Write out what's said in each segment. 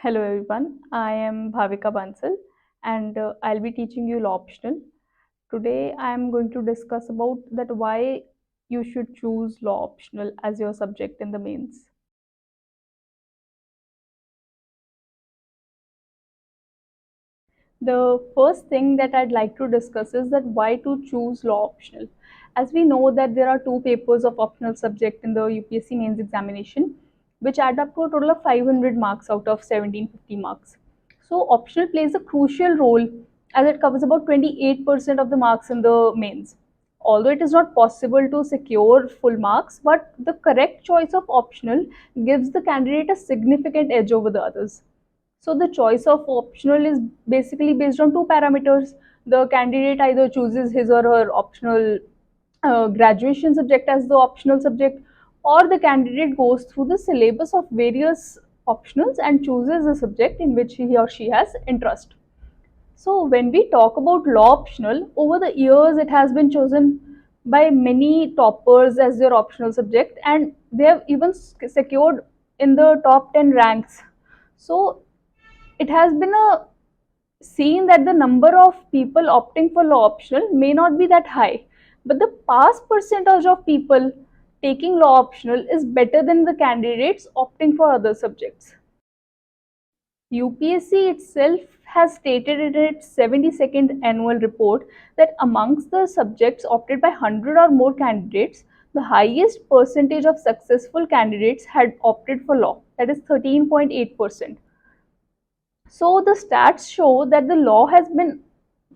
Hello everyone, I am Bhavika Bansal and I'll be teaching you law optional. Today I am going to discuss about that why you should choose law optional as your subject in the mains. The first thing that I'd like to discuss is that why to choose law optional. As we know that there are two papers of optional subject in the UPSC mains examination, which add up to a total of 500 marks out of 1750 marks. So optional plays a crucial role as it covers about 28% of the marks in the mains. Although it is not possible to secure full marks, but the correct choice of optional gives the candidate a significant edge over the others. So the choice of optional is basically based on two parameters. The candidate either chooses his or her optional graduation subject as the optional subject, or the candidate goes through the syllabus of various optionals and chooses a subject in which he or she has interest. So when we talk about law optional, over the years it has been chosen by many toppers as their optional subject, and they have even secured in the top 10 ranks. So it has been a seen that the number of people opting for law optional may not be that high, but the pass percentage of people taking law optional is better than the candidates opting for other subjects. UPSC itself has stated in its 72nd annual report that amongst the subjects opted by 100 or more candidates, the highest percentage of successful candidates had opted for law, that is 13.8%. So the stats show that the law has been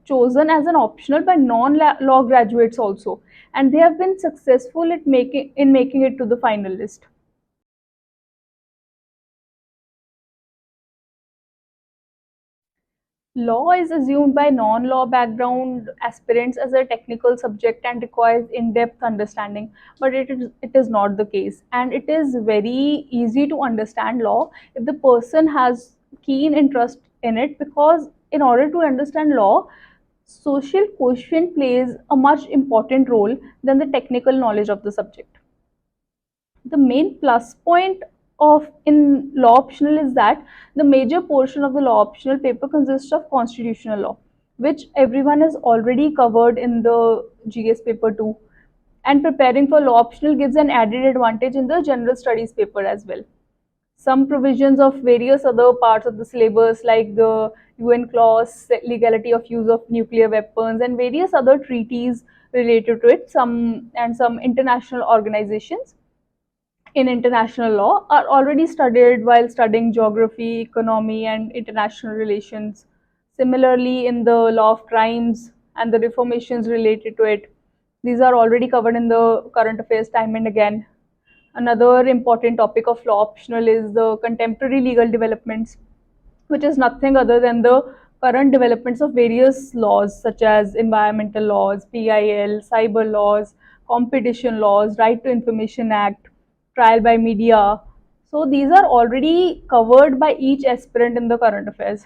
chosen as an optional by non-law graduates also, and they have been successful at making it to the final list. Law is assumed by non-law background aspirants as a technical subject and requires in-depth understanding, but it is not the case, and it is very easy to understand law if the person has keen interest in it, because in order to understand law, social quotient plays a much important role than the technical knowledge of the subject. The main plus point of in law optional is that the major portion of the law optional paper consists of constitutional law, which everyone has already covered in the GS paper 2, and preparing for law optional gives an added advantage in the general studies paper as well. Some provisions of various other parts of the syllabus, like the UN clause, legality of use of nuclear weapons, and various other treaties related to it, some international organizations in international law are already studied while studying geography, economy, and international relations. Similarly, in the law of crimes and the reformations related to it, these are already covered in the current affairs time and again. Another important topic of law optional is the contemporary legal developments, which is nothing other than the current developments of various laws such as environmental laws, PIL, cyber laws, competition laws, Right to Information Act, trial by media. So these are already covered by each aspirant in the current affairs.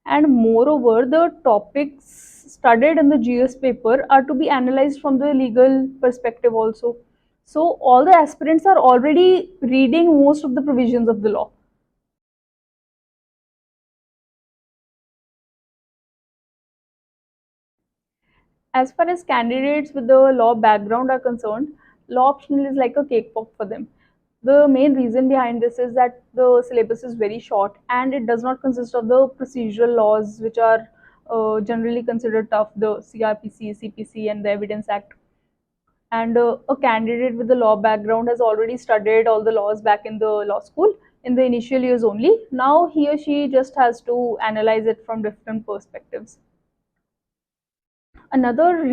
And moreover, the topics studied in the GS paper are to be analyzed from the legal perspective also. So all the aspirants are already reading most of the provisions of the law. As far as candidates with the law background are concerned, law optional is like a cakewalk for them. The main reason behind this is that the syllabus is very short and it does not consist of the procedural laws which are generally considered tough, the CRPC, CPC, and the Evidence Act. And a candidate with a law background has already studied all the laws back in the law school in the initial years only. Now he or she just has to analyze it from different perspectives. Another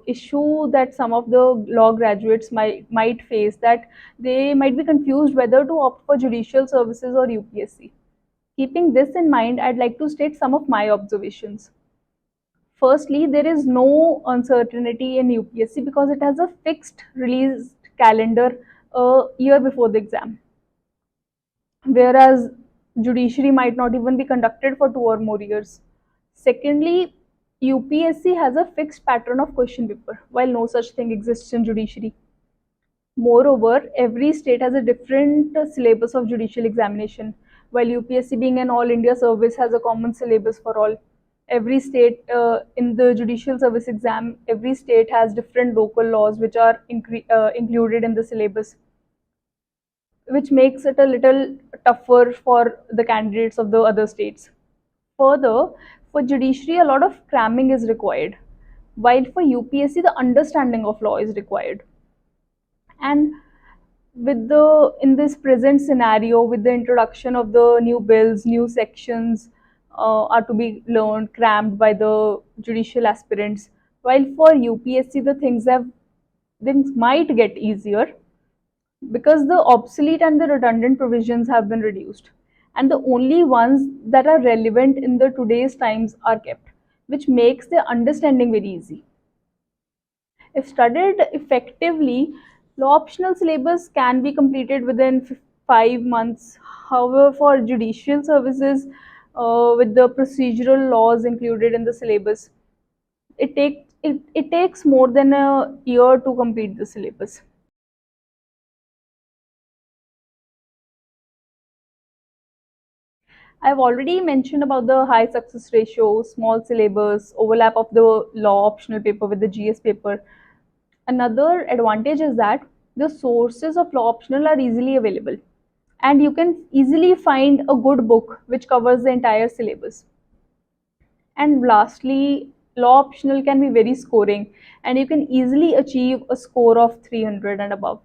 issue that some of the law graduates might face, that they might be confused whether to opt for judicial services or UPSC. Keeping this in mind, I'd like to state some of my observations. Firstly, there is no uncertainty in UPSC because it has a fixed release calendar a year before the exam, whereas judiciary might not even be conducted for 2 or more years. Secondly, UPSC has a fixed pattern of question paper, while no such thing exists in judiciary. Moreover, every state has a different syllabus of judicial examination, while UPSC being an all India service has a common syllabus for all. Every state in the judicial service exam, every state has different local laws which are included in the syllabus, which makes it a little tougher for the candidates of the other states. Further, for judiciary, a lot of cramming is required, while for UPSC, the understanding of law is required. And with the in this present scenario, with the introduction of the new bills, new sections are to be learned, crammed by the judicial aspirants. While for UPSC, things might get easier because the obsolete and the redundant provisions have been reduced, and the only ones that are relevant in the today's times are kept, which makes the understanding very easy. If studied effectively, law optional syllabus can be completed within 5 months. However, for judicial services, with the procedural laws included in the syllabus, it takes more than a year to complete the syllabus. I've already mentioned about the high success ratio, small syllabus, overlap of the law optional paper with the GS paper. Another advantage is that the sources of law optional are easily available, and you can easily find a good book which covers the entire syllabus. And lastly, law optional can be very scoring, and you can easily achieve a score of 300 and above.